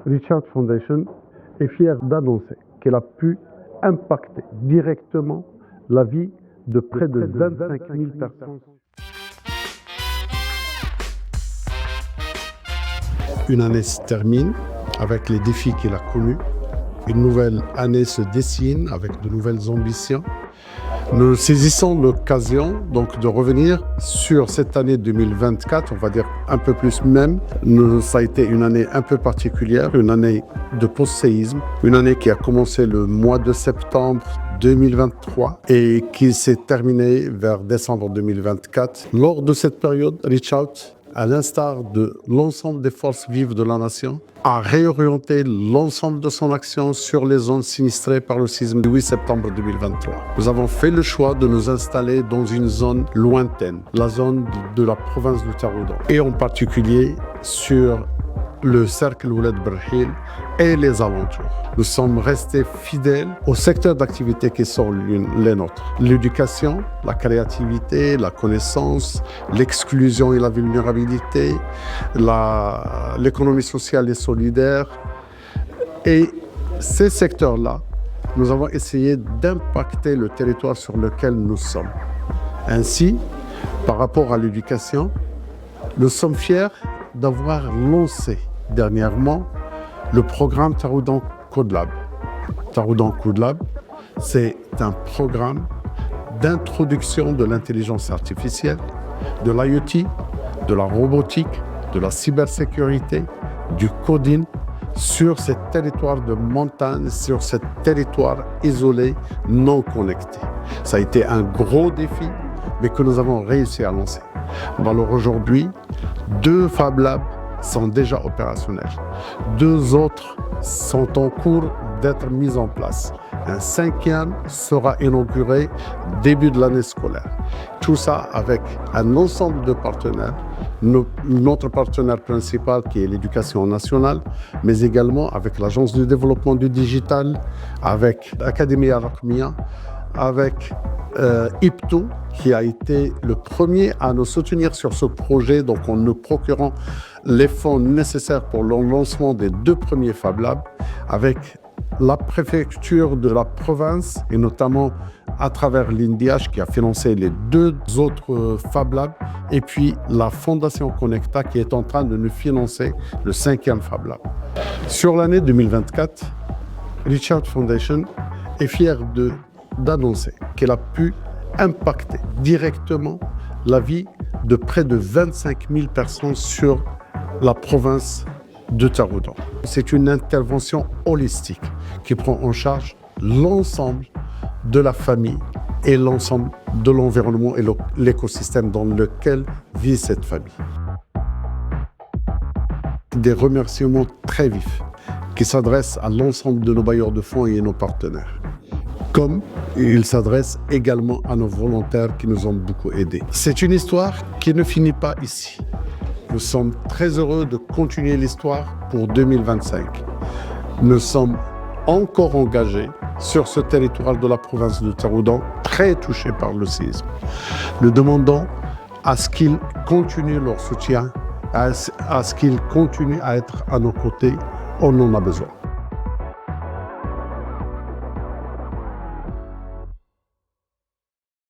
Richard Foundation est fière d'annoncer qu'elle a pu impacter directement la vie de près de 25 000 personnes. Une année se termine avec les défis qu'il a connus. Une nouvelle année se dessine avec de nouvelles ambitions. Nous saisissons l'occasion donc de revenir sur cette année 2024, on va dire un peu plus même. Ça a été une année un peu particulière, une année de post-séisme, une année qui a commencé le mois de septembre 2023 et qui s'est terminée vers décembre 2024. Lors de cette période, Reach Out, à l'instar de l'ensemble des forces vives de la nation, a réorienté l'ensemble de son action sur les zones sinistrées par le séisme du 8 septembre 2023. Nous avons fait le choix de nous installer dans une zone lointaine, la zone de la province du Taroudan, et en particulier sur le cercle Ouled Brahil et les alentours. Nous sommes restés fidèles au secteur d'activité qui sont les nôtres. L'éducation, la créativité, la connaissance, l'exclusion et la vulnérabilité, l'économie sociale et solidaire. Et ces secteurs-là, nous avons essayé d'impacter le territoire sur lequel nous sommes. Ainsi, par rapport à l'éducation, nous sommes fiers d'avoir lancé dernièrement le programme Taroudan Code Lab. Taroudan Code Lab, c'est un programme d'introduction de l'intelligence artificielle, de l'IoT, de la robotique, de la cybersécurité, du coding sur ces territoires de montagne, sur ces territoires isolés, non connectés. Ça a été un gros défi, mais que nous avons réussi à lancer. Alors aujourd'hui, 2 Fab Labs sont déjà opérationnels. 2 autres sont en cours d'être mis en place. Un 5e sera inauguré début de l'année scolaire. Tout ça avec un ensemble de partenaires. Notre partenaire principal qui est l'éducation nationale, mais également avec l'Agence du développement du digital, avec l'Académie Al-Raqmiyya, avec IPTO, qui a été le premier à nous soutenir sur ce projet, donc en nous procurant les fonds nécessaires pour le lancement des 2 premiers Fab Labs, avec la préfecture de la province et notamment à travers l'INDIH qui a financé les 2 autres Fab Labs, et puis la Fondation Connecta qui est en train de nous financer le 5e Fab Lab. Sur l'année 2024, Reach Out Foundation est fière d'annoncer qu'elle a pu impacter directement la vie de près de 25 000 personnes sur la province de Taroudan. C'est une intervention holistique qui prend en charge l'ensemble de la famille et l'ensemble de l'environnement et l'écosystème dans lequel vit cette famille. Des remerciements très vifs qui s'adressent à l'ensemble de nos bailleurs de fonds et nos partenaires, comme il s'adresse également à nos volontaires qui nous ont beaucoup aidés. C'est une histoire qui ne finit pas ici. Nous sommes très heureux de continuer l'histoire pour 2025. Nous sommes encore engagés sur ce territoire de la province de Taroudan, très touché par le séisme. Nous demandons à ce qu'ils continuent leur soutien, à ce qu'ils continuent à être à nos côtés. On en a besoin.